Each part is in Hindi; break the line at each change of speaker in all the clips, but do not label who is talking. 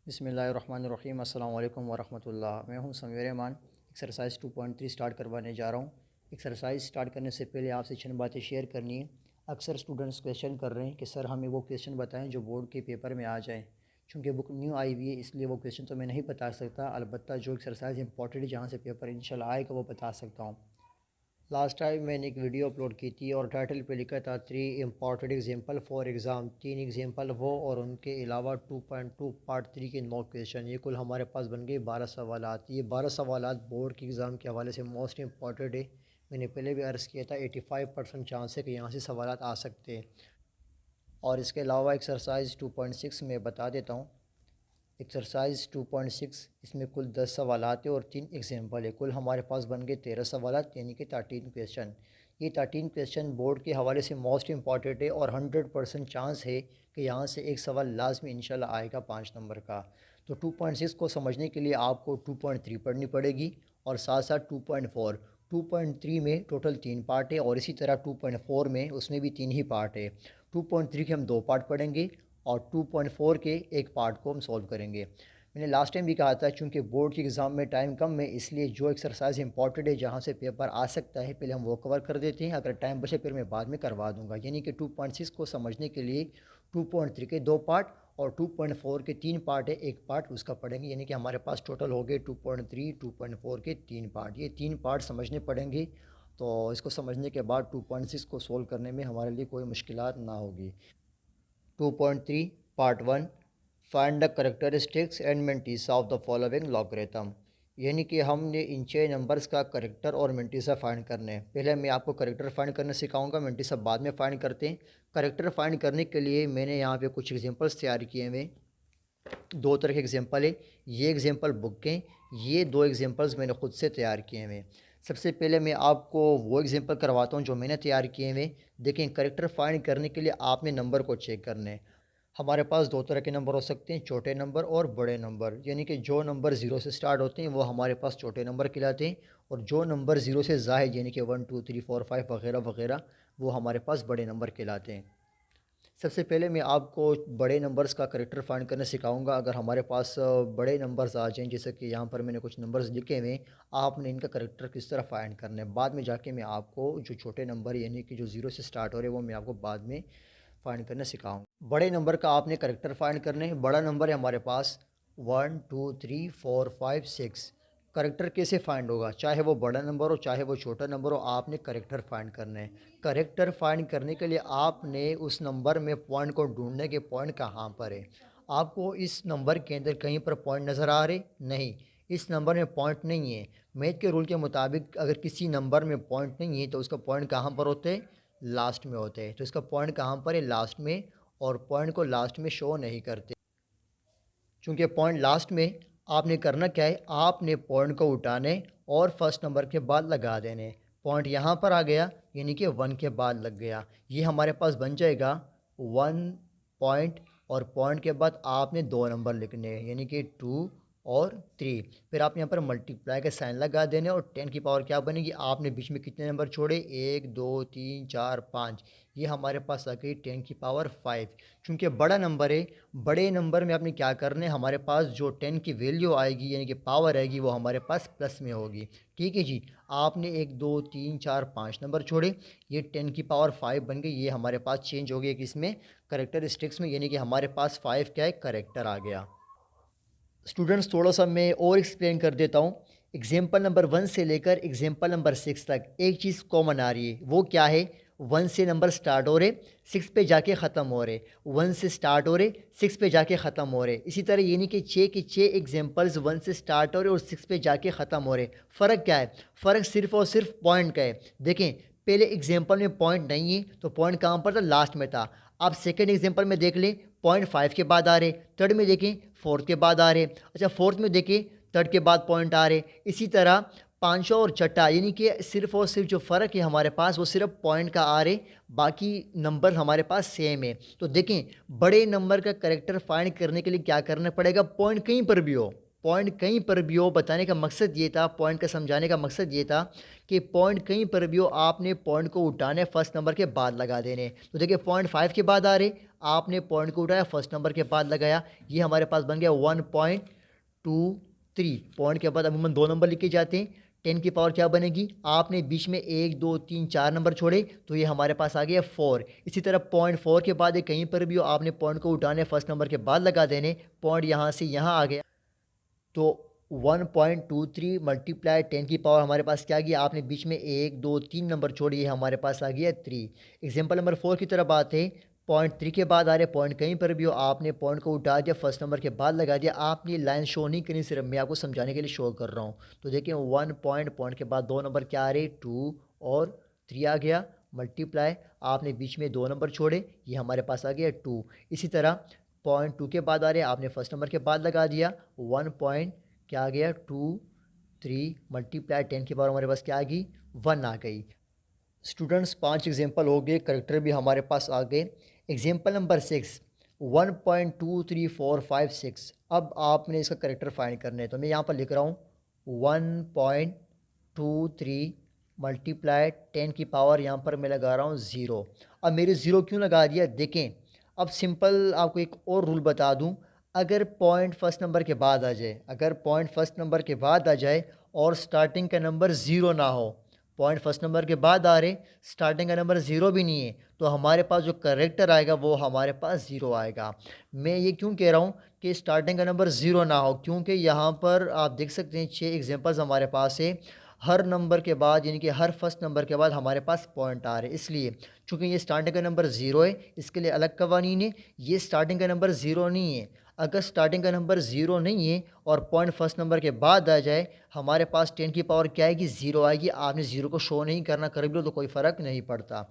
बिस्मिल्लाहिर्रहमानिर्रहीम अस्सलाम वालेकुम वरहमतुल्लाह। मैं हूं समीर रहमान। एक्सरसाइज 2.3 स्टार्ट करवाने जा रहा हूं। एक्सरसाइज स्टार्ट करने से पहले आपसे चंद बातें शेयर करनी है। अक्सर स्टूडेंट्स क्वेश्चन कर रहे हैं कि सर हमें वो क्वेश्चन बताएं जो बोर्ड के पेपर में आ जाएं। चूँकि बुक न्यू आई हुई है इसलिए वो क्वेश्चन तो मैं नहीं बता सकता, अलबत्ता जो एक्सरसाइज इंपॉर्टेंट है जहाँ से पेपर इंशाल्लाह आएगा वो बता सकता हूँ। लास्ट टाइम मैंने एक वीडियो अपलोड की थी और टाइटल पे लिखा था 3 important example for exam. 3 example वो और उनके अलावा 2.2 पार्ट 3 के 9 क्वेश्चन। ये कुल हमारे पास बन गए 12 सवालात। ये 12 सवालात बोर्ड के एग्ज़ाम के हवाले से मोस्ट इम्पॉर्टेंट है। मैंने पहले भी अर्ज़ किया था 85% चांस है कि यहाँ से सवालात आ सकते हैं। और इसके अलावा एक्सरसाइज 2.6 में बता देता हूँ। एक्सरसाइज 2.6 इसमें कुल 10 सवालात है और 3 एग्जाम्पल है। कुल हमारे पास बन गए 13 सवालात यानी कि 13 क्वेश्चन। ये 13 क्वेश्चन बोर्ड के हवाले से मोस्ट इम्पॉर्टेंट है और 100% चांस है कि यहाँ से एक सवाल लाजमी इंशाल्लाह आएगा 5 नंबर का। तो 2.6 को समझने के लिए आपको 2.3 पढ़नी पड़ेगी और साथ साथ 2.4। 2.3 में टोटल 3 पार्ट है और इसी तरह 2.4 में उसमें भी 3 ही पार्ट है। 2.3 के हम 2 पार्ट पढ़ेंगे और 2.4 के एक पार्ट को हम सॉल्व करेंगे। मैंने लास्ट टाइम भी कहा था चूँकि बोर्ड के एग्ज़ाम में टाइम कम है इसलिए जो एक्सरसाइज इंपॉर्टेंट है जहाँ से पेपर आ सकता है पहले हम वो कवर कर देते हैं। अगर टाइम बचे फिर मैं बाद में करवा दूँगा। यानी कि 2.6 को समझने के लिए 2.3 के 2 पार्ट और 2.4 के 3 पार्ट है, एक पार्ट उसका पढ़ेंगे। यानी कि हमारे पास टोटल हो गए 2.3 2.4 के 3 पार्ट। ये 3 पार्ट समझने पड़ेंगे तो इसको समझने के बाद 2.6 को सोल्व करने में हमारे लिए कोई मुश्किलात ना होगी। 2.3 part 1 find the characteristics and mantissa of the following logarithm. यानी कि हमने इन 6 नंबर्स का करेक्टर और मिंटीसा फाइंड करने हैं। पहले मैं आपको करेक्टर फाइंड करना सिखाऊंगा, मिंटीसा बाद में फाइंड करते हैं। करेक्टर फाइंड करने के लिए मैंने यहाँ पे कुछ एग्जांपल्स तैयार किए हुए। 2 तरह के एग्जांपल है। ये एग्जांपल बुक के, ये 2 एग्जांपल्स मैंने ख़ुद से तैयार किए हुए। सबसे पहले मैं आपको वो एग्जांपल करवाता हूँ जो मैंने तैयार किए हुए। देखें, करेक्टर फाइंड करने के लिए आपने नंबर को चेक करना है। हमारे पास 2 तरह के नंबर हो सकते हैं, छोटे नंबर और बड़े नंबर। यानी कि जो नंबर 0 से स्टार्ट होते हैं वो हमारे पास छोटे नंबर कहलाते हैं और जो नंबर 0 से ज़ायद यानी कि 1 2 3 4 5 वगैरह वगैरह वो हमारे पास बड़े नंबर कहलाते हैं। सबसे पहले मैं आपको बड़े नंबर्स का करेक्टर फाइंड करना सिखाऊंगा। अगर हमारे पास बड़े नंबर्स आ जाएँ, जैसे कि यहाँ पर मैंने कुछ नंबर्स लिखे हुए, आपने इनका करेक्टर किस तरह फाइंड करना है। बाद में जाके मैं आपको जो छोटे नंबर यानी कि जो 0 से स्टार्ट हो रहे हैं वो मैं आपको बाद में फाइंड करना सिखाऊंगा। बड़े नंबर का आपने करेक्टर फाइंड करने हैं। बड़ा नंबर है हमारे पास 1 2 3 4 5 6। करेक्टर कैसे फाइंड होगा, चाहे वो बड़ा नंबर हो चाहे वो छोटा नंबर हो, आपने करेक्टर फाइंड करना है। करेक्टर फाइंड करने के लिए आपने उस नंबर में पॉइंट को ढूंढने के पॉइंट कहाँ पर है। आपको इस नंबर के अंदर कहीं पर पॉइंट नज़र आ रहे? नहीं, इस नंबर में पॉइंट नहीं है। मैथ के रूल के मुताबिक अगर किसी नंबर में पॉइंट नहीं है तो उसका पॉइंट कहाँ पर होते हैं? लास्ट में होते हैं। तो इसका पॉइंट कहाँ पर है? लास्ट में। और पॉइंट को लास्ट में शो नहीं करते। चूँकि पॉइंट लास्ट में, आपने करना क्या है, आपने पॉइंट को उठाने और फर्स्ट नंबर के बाद लगा देने। पॉइंट यहाँ पर आ गया यानी कि 1 के बाद लग गया। ये हमारे पास बन जाएगा 1 पॉइंट और पॉइंट के बाद आपने 2 नंबर लिखने हैं यानी कि 2 और 3। फिर आप यहाँ पर मल्टीप्लाई का साइन लगा देने और 10 की पावर क्या बनेगी, आपने बीच में कितने नंबर छोड़े, 1 2 3 4 5। ये हमारे पास आ गई 10 की पावर 5। चूँकि बड़ा नंबर है, बड़े नंबर में आपने क्या करना है, हमारे पास जो 10 की वैल्यू आएगी यानी कि पावर आएगी वो हमारे पास प्लस में होगी। ठीक है जी, आपने 1 2 3 4 5 नंबर छोड़े, ये 10 की पावर 5 बन गई। ये हमारे पास चेंज हो गया कि इसमें करेक्टरिस्टिक्स में, यानी कि हमारे पास 5 क्या है, करेक्टर आ गया। स्टूडेंट्स थोड़ा सा मैं और एक्सप्लेन कर देता हूँ। एग्जाम्पल नंबर 1 से लेकर एग्जाम्पल नंबर 6 तक एक चीज़ कॉमन आ रही है, वो क्या है, 1 से नंबर स्टार्ट हो रहे, 6 पे जाके ख़त्म हो रहे। 1 से स्टार्ट हो रहे, 6 पे जाके ख़त्म हो रहे। इसी तरह यानी कि 6 के 6 एग्जाम्पल्स 1 से स्टार्ट हो रहे और 6 पे जाके ख़त्म हो रहे। फ़र्क क्या है, फ़र्क सिर्फ और सिर्फ पॉइंट का है। देखें, पहले एग्जाम्पल में पॉइंट नहीं है तो पॉइंट कहाँ पर था, लास्ट में था। आप सेकेंड एग्जाम्पल में देख लें, पॉइंट 5 के बाद आ रहे, थर्ड में देखें फोर्थ के बाद आ रहे, अच्छा फोर्थ में देखें थर्ड के बाद पॉइंट आ रहे। इसी तरह पाँचों और छठा, यानी कि सिर्फ और सिर्फ जो फ़र्क है हमारे पास वो सिर्फ पॉइंट का आ रहे, बाकी नंबर हमारे पास सेम है। तो देखें, बड़े नंबर का करेक्टर फाइंड करने के लिए क्या करना पड़ेगा, पॉइंट कहीं पर भी हो, पॉइंट कहीं पर भी हो, बताने का मकसद ये था, पॉइंट का समझाने का मकसद ये था कि पॉइंट कहीं पर भी हो, आपने पॉइंट को उठाने फर्स्ट नंबर के बाद लगा देने। तो देखिए 0.5 के बाद आ रहे, आपने पॉइंट को उठाया फर्स्ट नंबर के बाद लगाया, ये हमारे पास बन गया 1.23। पॉइंट के बाद अमूमन 2 नंबर लिखे जाते हैं। 10 की पावर क्या बनेगी, आपने बीच में 1 2 3 4 नंबर छोड़े तो ये हमारे पास आ गया 4। इसी तरह 0.4 के बाद कहीं पर भी हो, आपने पॉइंट को उठाने फर्स्ट नंबर के बाद लगा देने, पॉइंट यहाँ से यहाँ आ गया तो 1.23 मल्टीप्लाई 10 की पावर हमारे पास क्या गया, आपने बीच में 1 2 3 नंबर छोड़ी, हमारे पास आ गया 3। एग्जाम्पल नंबर 4 की तरफ आते हैं। 0.3 के बाद आ रहे, पॉइंट कहीं पर भी हो, आपने पॉइंट को उठा दिया फर्स्ट नंबर के बाद लगा दिया। आपने लाइन शो नहीं करनी, सिर्फ मैं आपको समझाने के लिए शो कर रहा हूँ। तो देखिए 1 पॉइंट के बाद 2 नंबर क्या आ रहे, 2 और 3 आ गया, मल्टीप्लाई आपने बीच में 2 नंबर छोड़े, ये हमारे पास आ गया 2। इसी तरह 0.2 के बाद आ रहे, आपने फर्स्ट नंबर के बाद लगा दिया 1 पॉइंट क्या आ गया 2 3 मल्टीप्लाई 10 की पावर हमारे पास क्या आ गई 1 आ गई। स्टूडेंट्स 5 एग्जाम्पल हो गए, करेक्टर भी हमारे पास आ गए। Example number 6 1.2345 6। अब आपने इसका करेक्टर फाइंड करना है, तो मैं यहाँ पर लिख रहा हूँ 1.23 मल्टीप्लाई 10 की पावर यहाँ पर मैं लगा रहा हूँ 0। अब मेरे 0 क्यों लगा दिया देखें। अब सिंपल आपको एक और रूल बता दूँ, अगर पॉइंट फर्स्ट नंबर के बाद आ जाए, अगर पॉइंट फर्स्ट नंबर के बाद आ जाए और स्टार्टिंग का नंबर 0 ना हो, पॉइंट फर्स्ट नंबर के बाद आ रहे, स्टार्टिंग का नंबर 0 भी नहीं है, तो हमारे पास जो करेक्टर आएगा वो हमारे पास 0 आएगा। मैं ये क्यों कह रहा हूँ कि स्टार्टिंग का नंबर 0 ना हो, क्योंकि यहाँ पर आप देख सकते हैं 6 एग्जांपल्स हमारे पास है, हर नंबर के बाद यानी कि हर फर्स्ट नंबर के बाद हमारे पास पॉइंट आ रहे, इसलिए चूँकि ये स्टार्टिंग का नंबर 0 है, इसके लिए अलग कवानीन है। ये स्टार्टिंग का नंबर 0 नहीं है, अगर स्टार्टिंग का नंबर 0 नहीं है और पॉइंट फर्स्ट नंबर के बाद आ जाए, हमारे पास 10 की पावर क्या आएगी 0 आएगी। आपने 0 को शो नहीं करना, कर भी लो तो कोई फ़र्क नहीं पड़ता।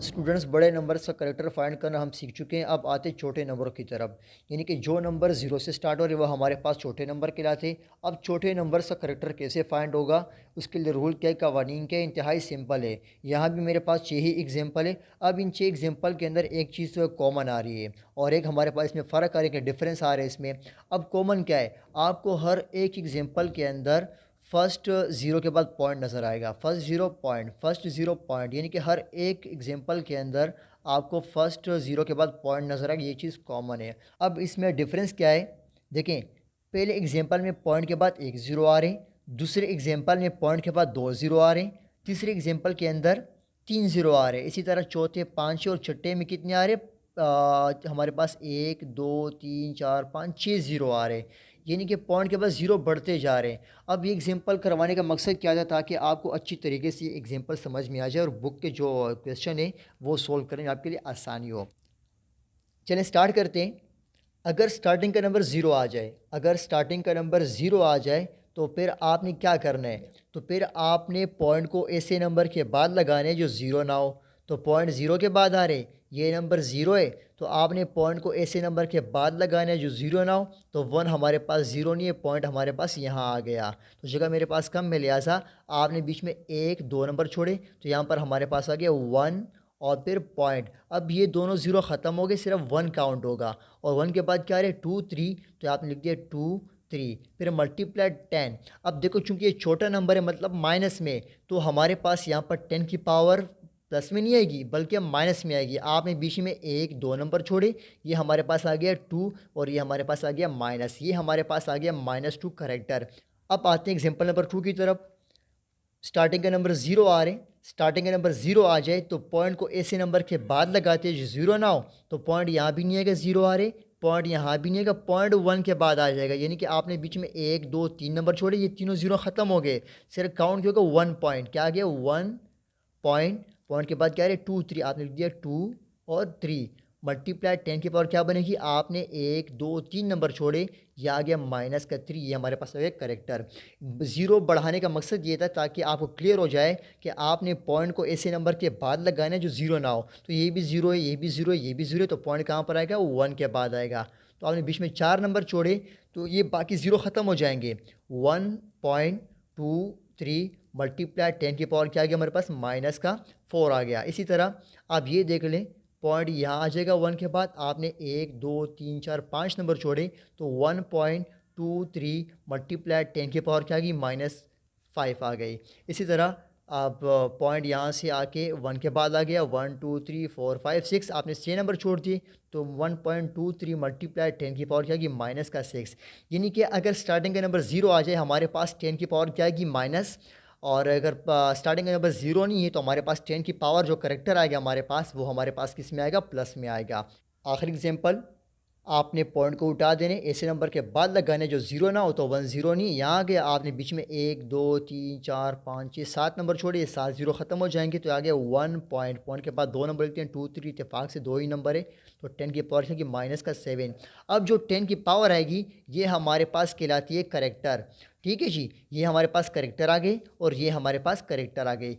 स्टूडेंट्स बड़े नंबर का करेक्टर फाइंड करना हम सीख चुके हैं, अब आते छोटे नंबरों की तरफ, यानी कि जो नंबर 0 से स्टार्ट हो रहे वो हमारे पास छोटे नंबर कहलाते। अब छोटे नंबर का करेक्टर कैसे फाइंड होगा, उसके लिए रूल क्या है, कवानीन क्या है, इंतहाई सिंपल है। यहाँ भी मेरे पास 6 ही एग्जाम्पल है। अब इन 6 एग्जाम्पल के अंदर एक चीज़ कॉमन आ रही है और एक हमारे पास इसमें फ़र्क आ रहा है, डिफरेंस आ रहा है इसमें। अब कॉमन क्या है, आपको हर एक एग्जाम्पल के अंदर फर्स्ट 0 के बाद पॉइंट नज़र आएगा, फर्स्ट 0 पॉइंट, फर्स्ट 0 पॉइंट, यानी कि हर एक एग्जांपल के अंदर आपको फर्स्ट 0 के बाद पॉइंट नज़र आएगा, ये चीज़ कॉमन है। अब इसमें डिफरेंस क्या है देखें, पहले एग्जांपल में पॉइंट के बाद 1 0 आ रहे, दूसरे एग्जांपल में पॉइंट के बाद 2 0 आ रहे, तीसरे एग्जांपल के अंदर 3 0 आ रहे, इसी तरह चौथे 5 और छठे में कितने आ रहे, हमारे पास 1 2 3 4 5 6 0 आ रहे, यानी कि पॉइंट के बाद 0 बढ़ते जा रहे हैं। अब ये एग्जांपल करवाने का मकसद क्या था, ताकि आपको अच्छी तरीके से एग्जांपल समझ में आ जाए और बुक के जो क्वेश्चन है वो सोल्व करने में आपके लिए आसानी हो। चलें स्टार्ट करते हैं। अगर स्टार्टिंग का नंबर 0 आ जाए, अगर स्टार्टिंग का नंबर 0 आ जाए तो फिर आपने क्या करना है, तो फिर आपने पॉइंट को ऐसे नंबर के बाद लगाने जो 0 ना हो। तो पॉइंट 0 के बाद आ रहे, ये नंबर 0 है, तो आपने पॉइंट को ऐसे नंबर के बाद लगाना जो 0 ना हो। तो 1 हमारे पास 0 नहीं है, पॉइंट हमारे पास यहाँ आ गया, तो जगह मेरे पास कम में, लिहाजा आपने बीच में 1 2 नंबर छोड़े, तो यहाँ पर हमारे पास आ गया 1 और फिर पॉइंट। अब ये दोनों 0 ख़त्म हो गए, सिर्फ 1 काउंट होगा, और 1 के बाद क्या है 2 3, तो आपने लिख दिया 2 3, फिर मल्टीप्लाई 10। अब देखो चूंकि ये छोटा नंबर है मतलब माइनस में, तो हमारे पास यहाँ पर 10 की पावर प्लस में नहीं आएगी बल्कि माइनस में आएगी। आपने बीच में 1 2 नंबर छोड़े, ये हमारे पास आ गया 2 और ये हमारे पास आ गया माइनस, ये हमारे पास आ गया -2 करेक्टर। अब आते हैं एग्जाम्पल नंबर 2 की तरफ। स्टार्टिंग का नंबर 0 आ रहे, स्टार्टिंग का नंबर 0 आ जाए तो पॉइंट को ऐसे नंबर के बाद लगाते हैं जो 0 ना हो। तो पॉइंट यहाँ भी नहीं आएगा 0 आ रहे, पॉइंट यहाँ भी नहीं आएगा, पॉइंट 1 के बाद आ जाएगा, यानी कि आपने बीच में 1 2 3 नंबर छोड़े, ये तीनों 0 ख़त्म हो गए, सिर्फ काउंट क्या होगा 1 पॉइंट, क्या आ गया 1 पॉइंट। पॉइंट के बाद क्या है 2 3, आपने लिख दिया 2 और 3, मल्टीप्लाई 10 की पावर क्या बनेगी, आपने 1 2 3 नंबर छोड़े, ये आ गया -3, ये हमारे पास आ गया करेक्टर। 0 बढ़ाने का मकसद ये था ताकि आपको क्लियर हो जाए कि आपने पॉइंट को ऐसे नंबर के बाद लगाना है जो 0 ना हो। तो ये भी 0 है, ये भी 0 है, ये भी 0 है, तो पॉइंट कहाँ पर आएगा 1 के बाद आएगा। तो आपने बीच में 4 नंबर छोड़े, तो ये बाकी 0 ख़त्म हो जाएंगे। 1.23 मल्टीप्लाई 10 की पावर क्या आ गया हमारे पास -4 आ गया। इसी तरह आप ये देख लें, पॉइंट यहाँ आ जाएगा 1 के बाद, आपने 1 2 3 4 5 नंबर छोड़े, तो 2 3 मल्टीप्लाई 10 की पावर क्या आ गई -5 आ गई। इसी तरह आप पॉइंट यहाँ से आके 1 के बाद आ गया 1 2 3 4 5 6, आपने 6 नंबर छोड़ दिए तो 1.23 मल्टीप्लाई 10 की पावर क्या आएगी -6। यानी कि अगर स्टार्टिंग का नंबर 0 आ जाए हमारे पास 10 की पावर क्या आएगी माइनस, और अगर स्टार्टिंग का नंबर 0 नहीं है तो हमारे पास 10 की पावर जो करेक्टर आएगा हमारे पास वो हमारे पास किस में आएगा, प्लस में आएगा। आखिरी एग्जांपल, आपने पॉइंट को उठा देने, ऐसे नंबर के बाद लगाने जो ज़ीरो ना हो तो 1 0 नहीं, यहाँ के आपने बीच में 1 2 3 4 5 6 7 नंबर छोड़े, ये 7 0 ख़त्म हो जाएंगे तो आगे 1 पॉइंट के बाद 2 नंबर लिखते हैं 2 3, इत्तेफाक से 2 ही नंबर है तो 10 की पावर है कि -7। अब जो 10 की पावर आएगी ये हमारे पास कहलाती है करेक्टर। ठीक है जी, ये हमारे पास करेक्टर आ गई और ये हमारे पास करेक्टर आ गई।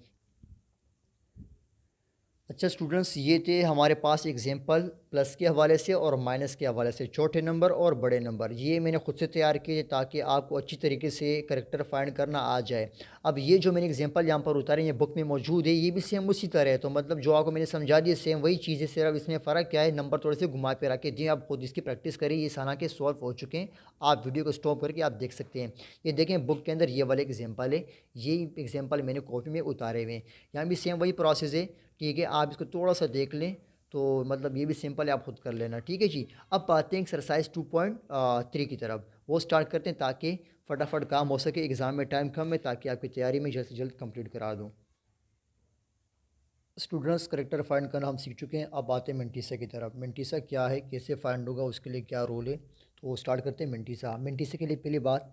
अच्छा स्टूडेंट्स, ये थे हमारे पास एग्जांपल प्लस के हवाले से और माइनस के हवाले से, छोटे नंबर और बड़े नंबर। ये मैंने खुद से तैयार किए ताकि आपको अच्छी तरीके से करेक्टर फाइंड करना आ जाए। अब ये जो मैंने एग्जांपल यहाँ पर उतारे ये बुक में मौजूद है, ये भी सेम उसी तरह है। तो मतलब जो आपको मैंने समझा दिया सेम वही चीज़ है, सिर्फ इसमें फ़र्क क्या है, नंबर थोड़े से घुमा फिरा के दिए। आप खुद इसकी प्रैक्टिस करें, ये सारा के सॉल्व हो चुके हैं, आप वीडियो को स्टॉप करके आप देख सकते हैं। ये देखें बुक के अंदर ये वाले एग्जाम्पल है, ये एग्जाम्पल मैंने कॉपी में उतारे हुए हैं। यहाँ भी सेम वही प्रोसेस है। ठीक है, आप इसको थोड़ा सा देख लें तो मतलब ये भी सिंपल है, आप खुद कर लेना। ठीक है जी, अब आते हैं एक्सरसाइज 2.3 की तरफ, वो स्टार्ट करते हैं ताकि फटाफट काम हो सके, एग्ज़ाम में टाइम कम है ताकि आपकी तैयारी में जल्द से जल्द कंप्लीट करा दूँ। स्टूडेंट्स, करेक्टर फाइंड करना हम सीख चुके हैं, अब आते हैं मिंटीसा की तरफ। मिंटीसा क्या है, कैसे फाइंड होगा, उसके लिए क्या रूल है, तो स्टार्ट करते हैं मिंटीसा। मिंटीसा के लिए पहली बात,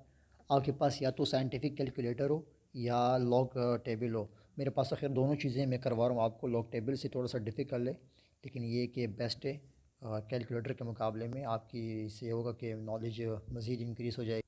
आपके पास या तो साइंटिफिक कैलकुलेटर हो या लॉग टेबल हो। मेरे पास आखिर दोनों चीज़ें मैं करवा रहा हूँ आपको। लॉग टेबल से थोड़ा सा डिफ़िकल्ट है लेकिन ये कि बेस्ट है कैलकुलेटर के मुकाबले में, आपकी इससे होगा कि नॉलेज मज़ीद इंक्रीज़ हो जाएगी।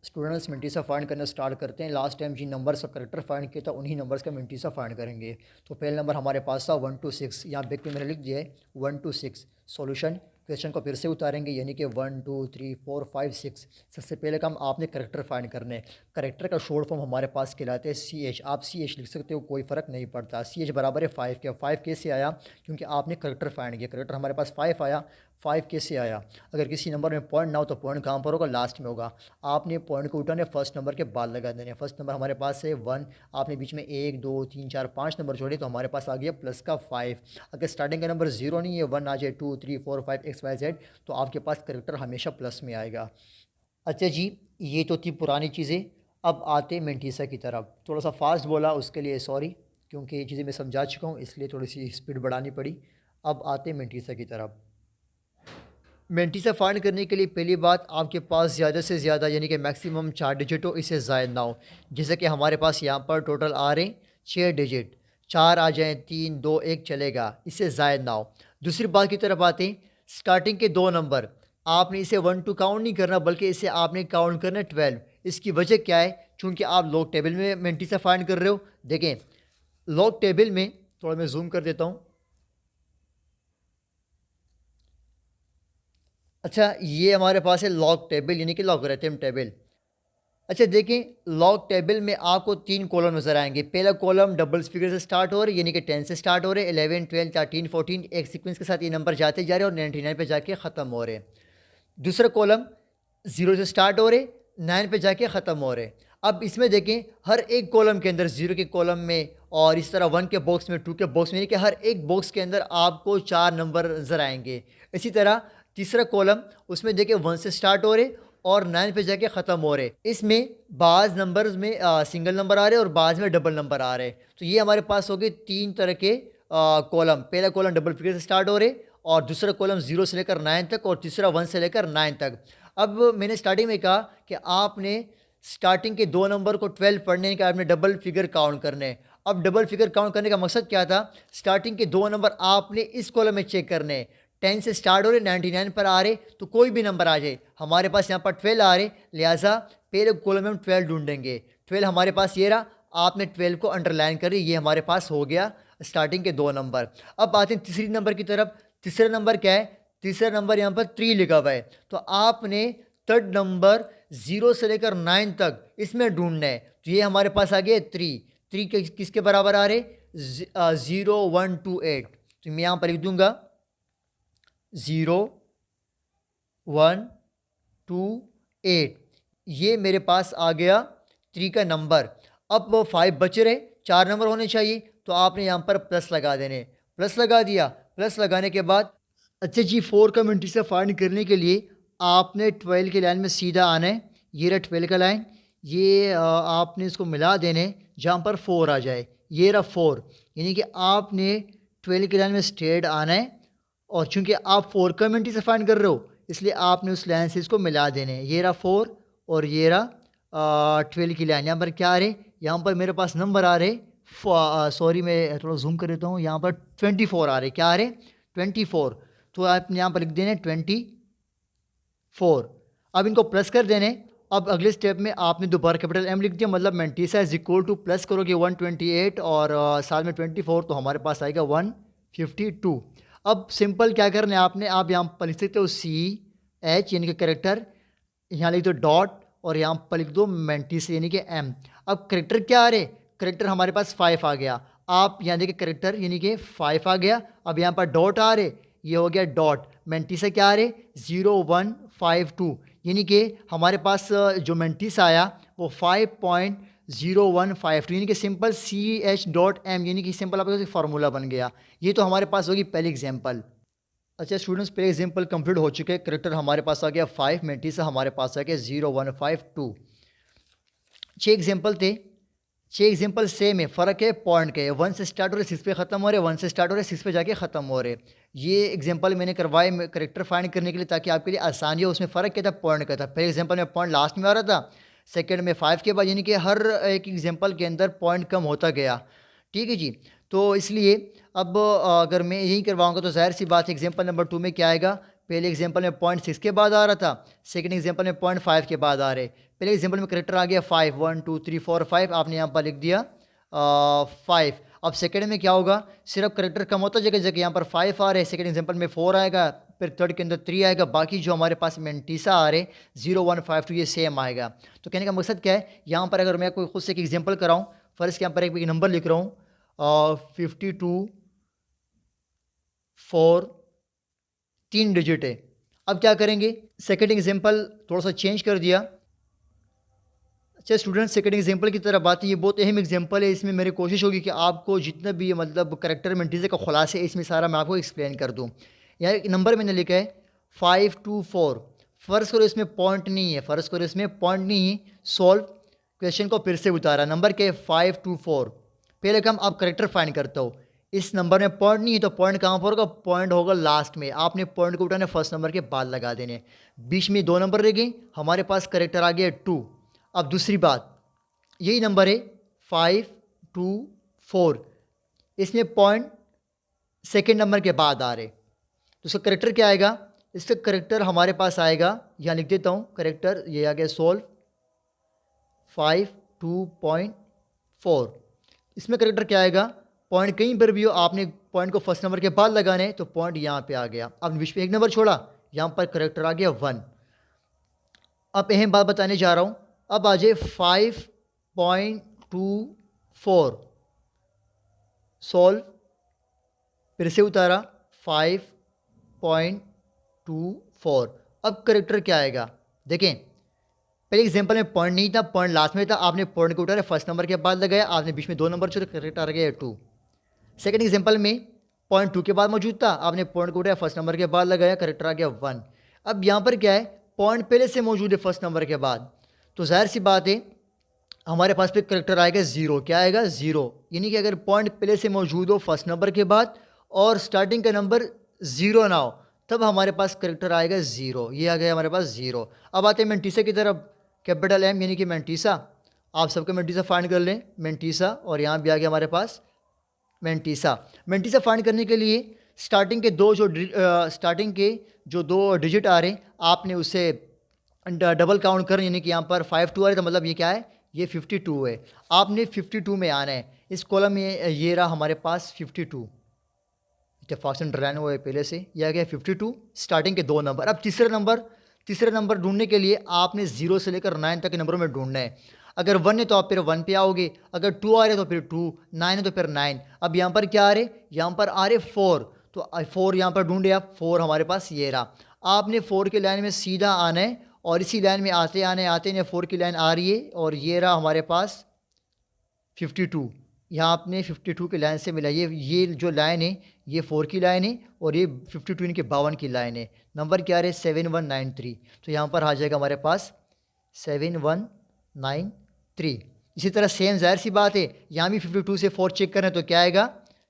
स्टूडेंट्स, मिंटीसा फाइंड करना स्टार्ट करते हैं। लास्ट टाइम जिन नंबर्स का करेक्टर फाइंड किया था उन्हीं नंबर्स का मिंटीसा फाइंड करेंगे। तो पहला नंबर हमारे पास था 1 2 6, यहाँ बैक पे मैंने लिख दिया है 1 2 6। सॉल्यूशन, क्वेश्चन को फिर से उतारेंगे, यानी कि 1 2 3 4 5 6। सबसे पहले काम आपने करेक्टर फाइंड करने। करेक्टर का शॉर्ट फॉर्म हमारे पास कहलाते हैं CH। आप CH लिख सकते हो, कोई फ़र्क नहीं पड़ता। CH बराबर है 5 के। 5 कैसे आया, क्योंकि आपने करेक्टर फाइंड किया, करेक्टर हमारे पास 5 आया। 5 कैसे आया, अगर किसी नंबर में पॉइंट ना हो तो पॉइंट कहाँ पर होगा, लास्ट में होगा। आपने पॉइंट को उठाने फर्स्ट नंबर के बाद लगा देने। फर्स्ट नंबर हमारे पास है 1, आपने बीच में 1 2 3 4 5 नंबर छोड़े तो हमारे पास आ गया प्लस का 5। अगर स्टार्टिंग का नंबर 0 नहीं है, 1 आ जाए, 2 3 4 5 XYZ, तो आपके पास करेक्टर हमेशा प्लस में आएगा। अच्छा जी, ये तो थी पुरानी चीज़ें। अब आते मिंटीसा की तरफ। थोड़ा सा फास्ट बोला उसके लिए सॉरी, क्योंकि ये चीज़ें मैं समझा चुका हूँ इसलिए थोड़ी सी स्पीड बढ़ानी पड़ी। अब आते मिंटीसा की तरफ। मिंटीसा फाइंड करने के लिए पहली बात, आपके पास ज़्यादा से ज़्यादा यानी कि मैक्सिमम 4 डिजिट हो, इससे ज़ायद ना हो। जैसे कि हमारे पास यहाँ पर टोटल आ रहे 6 डिजिट, 4 आ जाएँ, 3 2 1 चलेगा, इससे ज़ायद ना हो। दूसरी बात की तरफ आते हैं, स्टार्टिंग के 2 नंबर आपने इसे 1 2 काउंट नहीं करना बल्कि इसे आपने काउंट करना 12। इसकी वजह क्या है, चूँकि आप लॉग टेबल में मिंटीसा फाइंड कर रहे हो। देखें लॉग टेबल में, थोड़ा मैं जूम कर देता हूँ। अच्छा, ये हमारे पास है लॉग टेबल यानी कि लॉगरिथम टेबल। अच्छा देखें, लॉग टेबल में आपको 3 कॉलम नज़र आएंगे। पहला कॉलम डबल फिगर से स्टार्ट हो रहे हैं यानी कि 10 से स्टार्ट हो रहे हैं, 11 12 13 14 एक सीक्वेंस के साथ ये नंबर जाते जा रहे हैं और 99 पे जाके ख़त्म हो रहे हैं। दूसरा कॉलम 0 से स्टार्ट हो रहे, 9 पे जाके ख़त्म हो रहे। अब इसमें देखें हर एक कॉलम के अंदर, 0 के कॉलम में और इस तरह 1 के बॉक्स में, 2 के बॉक्स में, यानी कि हर एक बॉक्स के अंदर आपको 4 नंबर नज़र आएंगे। इसी तरह तीसरा कॉलम, उसमें देखें 1 से स्टार्ट हो रहे और 9 पे जाके ख़त्म हो रहे। इसमें बाज़ नंबर्स में सिंगल नंबर आ रहे और बाज़ में डबल नंबर आ रहे। तो ये हमारे पास हो गए 3 तरह के कॉलम। पहला कॉलम डबल फिगर से स्टार्ट हो रहे और दूसरा कॉलम 0 से लेकर 9 तक और तीसरा 1 से लेकर 9 तक। अब मैंने स्टार्टिंग में कहा कि आपने स्टार्टिंग के 2 नंबर को 12 पढ़ने का, आपने डबल फिगर काउंट करने। अब डबल फिगर काउंट करने का मकसद क्या था, स्टार्टिंग के 2 नंबर आपने इस कॉलम में चेक करने। 10 से स्टार्ट हो रहे, 99 पर आ रहे, तो कोई भी नंबर आ जाए। हमारे पास यहाँ पर 12 आ रहे, लिहाजा पहले कॉलम में हम 12 ढूंढेंगे। 12 हमारे पास ये रहा, आपने 12 को अंडरलाइन करी, ये हमारे पास हो गया स्टार्टिंग के 2 नंबर। अब आते हैं तीसरी नंबर की तरफ। तीसरा नंबर क्या है, तीसरा नंबर यहाँ पर 3 लिखा हुआ है, तो आपने थर्ड नंबर 0 से लेकर 9 तक इसमें ढूंढना है। तो ये हमारे पास आ गया 3। 3 किसके बराबर आ रहे, 0 1 2 8। तो मैं यहाँ पर लिख दूंगा 0 1 2 8। ये मेरे पास आ गया 3 का नंबर। अब वो 5 बच रहे, 4 नंबर होने चाहिए, तो आपने यहाँ पर प्लस लगा देने। प्लस लगा दिया। प्लस लगाने के बाद अच्छा जी 4 का मिनटी से फाइंड करने के लिए आपने 12 की लाइन में सीधा आना है। ये रहा 12 का लाइन, ये आपने इसको मिला देने जहाँ पर 4 आ जाए। ये रहा 4, यानी कि आपने 12 की लाइन में स्ट्रेट आना है, और चूंकि आप 4 का मिनटी से फाइंड कर रहे हो इसलिए आपने उस लाइन से इसको मिला देने। ये रहा 4 और ये रहा 12 की लाइन। यहाँ पर क्या आ रहे, यहाँ पर मेरे पास नंबर आ रहे, सॉरी मैं थोड़ा जूम कर देता हूँ, यहाँ पर 24 आ रहे। क्या आ रहे, 24। तो आपने यहाँ पर लिख देने 24। अब इनको प्लस कर देने। अब अगले स्टेप में आपने दोबारा कैपिटल एम लिख दिया, मतलब mantissa is equal two plus करोगे 128 और साथ में 24, तो हमारे पास आएगा 152। अब सिंपल क्या करना है आपने, आप यहाँ पर लिख सकते हो CH यानी कि करेक्टर, यहाँ लिख दो डॉट और यहाँ पर लिख दो मैंटीसा यानी कि M। अब करेक्टर क्या आ रहे, करेक्टर हमारे पास 5 आ गया। आप यहाँ देखिए करेक्टर यानी कि 5 आ गया। अब यहाँ पर डॉट आ रहे, ये हो गया डॉट। मैंटीसा क्या आ रहे 0152, यानी कि हमारे पास जो मैंटीस आया वो 5.0152, यानी कि सिंपल CH.M, यानी कि सिंपल आपका फार्मूला बन गया। ये तो हमारे पास होगी पहली एग्जांपल। अच्छा स्टूडेंट्स, पहले एग्जांपल कंप्लीट हो चुके हैं। करेक्टर हमारे पास आ गया 5, मैंटीसा हमारे पास आ गया 0152। 6 एग्जांपल थे, 6 एग्जांपल सेम है, फ़र्क है पॉइंट के। 1 से स्टार्ट हो रहे 6 पे ख़त्म हो रहे, 1 से स्टार्ट हो रहे 6 पे जाके ख़त्म हो रहे। ये एग्जांपल मैंने करवाए करेक्टर फाइंड करने के लिए ताकि आपके लिए आसानी हो। उसमें फ़र्क क्या था, पॉइंट का था। पहले एग्जांपल में पॉइंट लास्ट में आ रहा था, सेकंड में 5 के बाद, यानी कि हर एक एग्जांपल के अंदर पॉइंट कम होता गया। ठीक है जी, तो इसलिए अब अगर मैं यही करवाऊँगा तो ज़ाहिर सी बात है एग्जाम्पल नंबर 2 में क्या आएगा। पहले एग्जाम्पल में 0.6 के बाद आ रहा था, सेकंड एग्जाम्पल में 0.5 के बाद आ रहे। पहले एग्जाम्पल में करेक्टर आ गया 5, 1 2 3 4 5, आपने यहाँ पर लिख दिया 5। अब सेकंड में क्या होगा, सिर्फ करेक्टर कम होता जगह जगह, यहाँ पर 5 आ रहे, सेकंड एग्जाम्पल में 4 आएगा, फिर थर्ड के अंदर 3 आएगा, बाकी जो हमारे पास मैंटीसा आ रहे 0152 ये सेम आएगा। तो कहने का मकसद क्या है, यहाँ पर अगर मैं कोई खुद से एक एग्जाम्पल कराऊँ, फर्स्ट यहाँ पर एक नंबर लिख रहा हूँ 52 4 3 डिजिट है। अब क्या करेंगे, सेकंड एग्जाम्पल थोड़ा सा चेंज कर दिया। अच्छा स्टूडेंट, सेकंड एग्जाम्पल की तरफ बात है, ये बहुत अहम एग्जाम्पल है। इसमें मेरी कोशिश होगी कि आपको जितना भी मतलब करेक्टर मैंटीसा का खुलासा है इसमें सारा मैं आपको एक्सप्लेन कर दूँ। यहाँ एक नंबर मैंने लिखा है 524। फ़र्ज़ करो इसमें पॉइंट नहीं है, फ़र्ज़ करो इसमें पॉइंट नहीं है। सॉल्व क्वेश्चन को फिर से उतारा, नंबर के 524। पहले काम आप करेक्टर फाइंड करते हो, इस नंबर में पॉइंट नहीं है तो पॉइंट कहाँ पर होगा, पॉइंट होगा लास्ट में। आपने पॉइंट को उठाने फर्स्ट नंबर के बाद लगा देने। बीच में 2 नंबर रह गए, हमारे पास करेक्टर आ गया 2। अब दूसरी बात, यही नंबर है 524, इसमें पॉइंट सेकेंड नंबर के बाद आ रहे, तो इसका करेक्टर क्या आएगा, इसका करेक्टर हमारे पास आएगा, यहाँ लिख देता हूँ करेक्टर, ये आ गया सोल्व 52.4। इसमें करेक्टर क्या आएगा, पॉइंट कहीं पर भी हो आपने पॉइंट को फर्स्ट नंबर के बाद लगाना है, तो पॉइंट यहाँ पे आ गया। अब बीच में एक नंबर छोड़ा, यहाँ पर करेक्टर आ गया 1। अब अहम बात बताने जा रहा हूँ, अब आ जाए 5.24। सॉल्व, फिर से उतारा 5.24। अब करेक्टर क्या आएगा, देखें पहले एग्जांपल में पॉइंट नहीं था, पॉइंट लास्ट में था, आपने पॉइंट को उठाया फर्स्ट नंबर के बाद लगाया, आपने बीच में 2 नंबर छोड़े, करेक्टर आ गया 2। सेकंड एग्जांपल में पॉइंट 2 के बाद मौजूद था, आपने पॉइंट को उठाया फर्स्ट नंबर के बाद लगाया, करेक्टर आ गया 1। अब यहाँ पर क्या है, पॉइंट पहले से मौजूद है फर्स्ट नंबर के बाद, तो जाहिर सी बात है हमारे पास पे करेक्टर आएगा 0। क्या आएगा 0, यानी कि अगर पॉइंट पहले से मौजूद हो फर्स्ट नंबर के बाद और स्टार्टिंग का नंबर 0 ना हो, तब हमारे पास करेक्टर आएगा 0। ये आ गया हमारे पास 0। अब आते हैं मैंटीसा की तरफ, कैपिटल M यानी कि मैंटीसा। आप सबका मैंटीसा फाइंड कर लें, मैंटीसा, और यहाँ भी आ गया हमारे पास मैंटीसा। मैंटीसा फाइंड करने के लिए स्टार्टिंग के जो दो डिजिट आ रहे हैं आपने उसे डबल काउंट करें, यानी कि यहाँ पर 52 आ रहे, तो मतलब ये क्या है, ये 52 है। आपने 52 में आना है, इस कॉलम में ये रहा हमारे पास 52, इत्तेफाक से ड्राइन हुआ है पहले से, यह आ गया 52 स्टार्टिंग के 2 नंबर। अब तीसरे नंबर ढूंढने के लिए आपने 0 से लेकर 9 तक के नंबरों में ढूंढना है। अगर 1 है तो आप फिर 1 पे आओगे, अगर 2 आ रहे तो फिर 2, 9 है तो फिर 9। अब यहाँ पर क्या आ रहे, यहाँ पर आ रहे 4, तो 4 यहाँ पर ढूंढे आप, 4 हमारे पास ये रहा। आपने 4 के लाइन में सीधा आना है और इसी लाइन में आते आने 4 की लाइन आ रही है और ये रहा हमारे पास 52। यहाँ आपने 52 की लाइन से मिला, ये जो लाइन है ये 4 की लाइन है और ये 52 इनके 52 की लाइन है। नंबर क्या है 7193, तो यहाँ पर आ जाएगा हमारे पास 7193। इसी तरह सेम जाहिर सी बात है, यहाँ भी 52 से 4 चेक करें तो क्या आएगा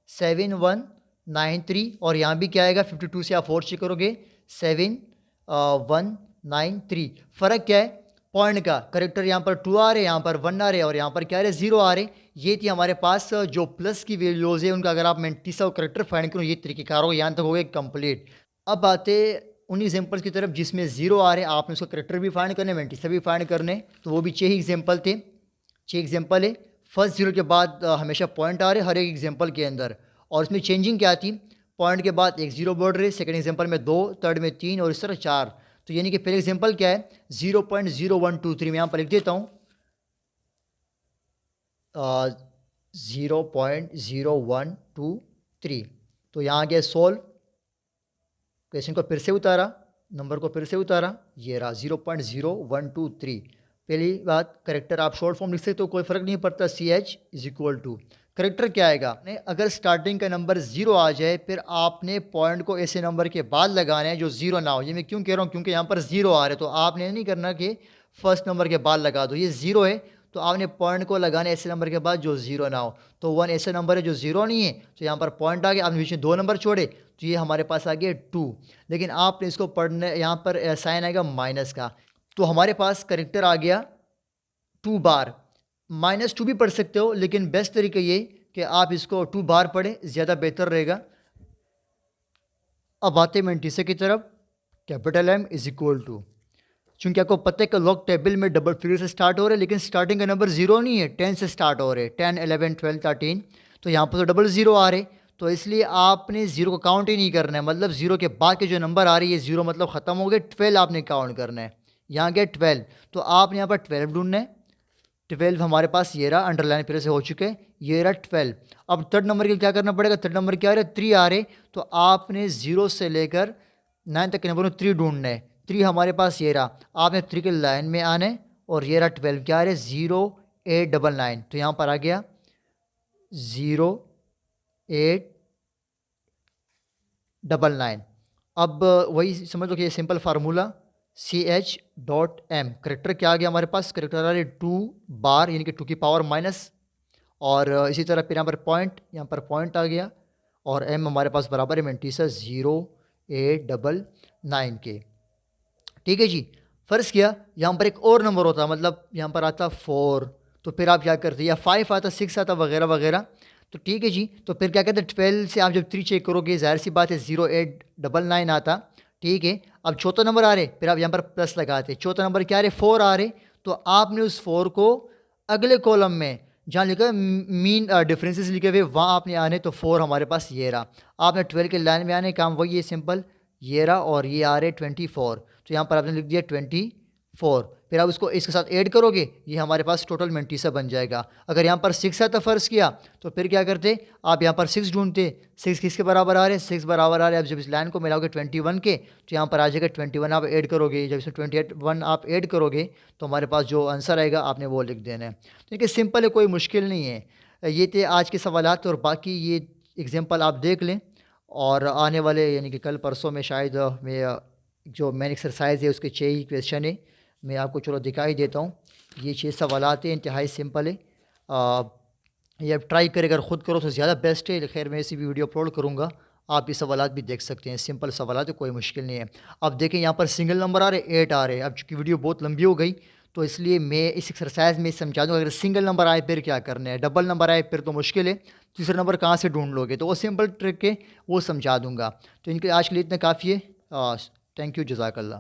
7193 और यहाँ भी क्या आएगा 52 से आप 4 चेक करोगे 7193। फ़र्क क्या है पॉइंट का, करेक्टर यहाँ पर 2 आ रहे, यहाँ पर 1 आ रहे और यहाँ पर क्या आ रहे 0 आ रहे। ये थी हमारे पास जो प्लस की वैल्यूज़ है उनका अगर आप मेंटिसा और करेक्टर फाइंड करो ये तरीक़ेकार हो, यहाँ तक हो गए कंप्लीट। अब आते उन एग्जाम्पल्स की तरफ जिसमें 0 आ रहे, आपने उसका करेक्टर भी फाइंड करने मेंटिसा भी फाइंड करने, तो वो भी 6 एग्जाम्पल थे। 6 एग्जाम्पल है। फर्स्ट 0 के बाद हमेशा पॉइंट आ रहे हर एक एग्जाम्पल के अंदर, और इसमें चेंजिंग क्या थी, पॉइंट के बाद एक 0 बढ़ रहे, सेकंड एग्जाम्पल में 2, थर्ड में 3 और इस तरह 4। तो यानी कि पहले एग्जाम्पल क्या है 0.0123, मैं यहाँ पर लिख देता हूँ 0.0123। तो यहाँ गया सोल्व, क्वेश्चन को फिर से उतारा, नंबर को फिर से उतारा, ये रहा 0.0123। पहली बात करेक्टर आप शॉर्ट फॉर्म लिख सकते हो, कोई फ़र्क नहीं पड़ता, CH is equal to character क्या आएगा। अगर स्टार्टिंग का नंबर 0 आ जाए फिर आपने पॉइंट को ऐसे नंबर के बाद लगाना है जो 0 ना हो। ये मैं क्यों कह रहा हूँ, क्योंकि यहाँ पर 0 आ रहे तो आपने नहीं करना कि फर्स्ट नंबर के बाद लगा दो, ये 0 है तो आपने पॉइंट को लगाना है ऐसे नंबर के बाद जो 0 ना हो। तो 1 ऐसा नंबर है जो 0 नहीं है, तो यहाँ पर पॉइंट आ गया, आपने बीच में 2 नंबर छोड़े तो ये हमारे पास आ गया 2। लेकिन आपने इसको पढ़ने, यहाँ पर साइन आएगा माइनस का, तो हमारे पास करेक्टर आ गया 2 बार। -2 भी पढ़ सकते हो, लेकिन बेस्ट तरीका ये कि आप इसको 2 बार पढ़ें, ज़्यादा बेहतर रहेगा। अब आते हैं मेंटिसा की तरफ, capital M is equal to, चूँकि आपको पता है कि लॉग टेबल में डबल फिगर से स्टार्ट हो रहे हैं, लेकिन स्टार्टिंग का नंबर 0 नहीं है, 10 से स्टार्ट हो रहे हैं, 10, 11, 12, 13, तो यहाँ पर तो डबल 0 आ रहे, तो इसलिए आपने 0 को काउंट ही नहीं करना है, मतलब 0 के बाद के जो नंबर आ रही है 0 मतलब ख़त्म हो गए, 12 आपने काउंट करना है। यहाँ गया 12, तो आपने यहाँ पर 12 ढूंढना है। 12 हमारे पास ये रहा, अंडरलाइन फिर से हो चुके, ये रहा 12। अब थर्ड नंबर के लिए क्या करना पड़ेगा, थर्ड नंबर क्या आ रहा है 3 आ रहे, तो आपने 0 से लेकर 9 तक के नंबर में 3 ढूंढना है। 3 हमारे पास ये रहा, आपने 3 के लाइन में आना है और ये रहा 12, क्या आ रहा है 0899, तो यहाँ पर आ गया 0899। अब वही समझ लो कि ये सिंपल फार्मूला CH.M, करेक्टर क्या आ गया हमारे पास, करेक्टर आ रहा है 2 बार यानी कि 2 की पावर माइनस, और इसी तरह फिर यहाँ पर पॉइंट, यहाँ पर पॉइंट आ गया और M हमारे पास बराबर है मेंटिसा 0899 के। ठीक है जी। फ़र्ज़ किया यहाँ पर एक और नंबर होता, मतलब यहाँ पर आता 4, तो फिर आप क्या करते, या 5 आता, 6 आता वगैरह वगैरह, तो ठीक है जी। तो फिर क्या कहते हैं 12 से आप जब 3 चेक करोगे ज़ाहिर सी बात है 0899 आता, ठीक है। अब चौथा नंबर आ रहे, फिर आप यहाँ पर प्लस लगाते, चौथा नंबर क्या आ रहे 4 आ रहे, तो आपने उस 4 को अगले कॉलम में जहाँ लिखा है मीन डिफरेंसेस लिखे हुए वहाँ आपने आने, तो 4 हमारे पास ये रहा। आपने 12 के लाइन में आने, काम वही है सिंपल, ये रहा और ये आ रहे 24, तो यहाँ पर आपने लिख दिया 24, फिर आप उसको इसके साथ ऐड करोगे, ये हमारे पास टोटल मेंटिसा बन जाएगा। अगर यहाँ पर 6 आता फ़र्ज़ किया, तो फिर क्या करते, आप यहाँ पर 6 ढूंढते, 6 किसके बराबर आ रहे हैं, 6 बराबर आ रहे हैं। अब जब इस लाइन को मिलाओगे 21 के, तो यहाँ पर आ जाएगा 21 आप ऐड करोगे, जब इसमें 21 आप ऐड करोगे तो हमारे पास जो आंसर आएगा आपने वो लिख देना है। तो ये सिंपल है, कोई मुश्किल नहीं है। ये थे आज के सवालात, और बाकी ये एग्जाम्पल आप देख लें, और आने वाले यानी कि कल परसों में शायद मैं जो मेन एक्सरसाइज है उसके 6 ही क्वेश्चन है, मैं आपको चलो दिखाई देता हूँ। ये 6 सवालात हैं, इंतहाई सिंपल है। ये आप ट्राई करें, अगर ख़ुद करो तो ज़्यादा बेस्ट है। खैर मैं इसी भी वीडियो अपलोड करूँगा, आप ये सवालात भी देख सकते हैं, सिंपल सवालात है, कोई मुश्किल नहीं है। अब देखें यहाँ पर सिंगल नंबर आ रहे 8 आ रहे हैं। अब चूँकि वीडियो बहुत लंबी हो गई तो इसलिए मैं इस एक्सरसाइज में समझा दूँ, अगर सिंगल नंबर आए फिर क्या करना है, डबल नंबर आए फिर तो मुश्किल है, तीसरा नंबर कहाँ से ढूंढ लोगे, तो वो सिंपल ट्रिक है, वो समझा दूँगा। तो इनके आज के लिए इतना काफ़ी है। थैंक यू, जज़ाकल्लाह।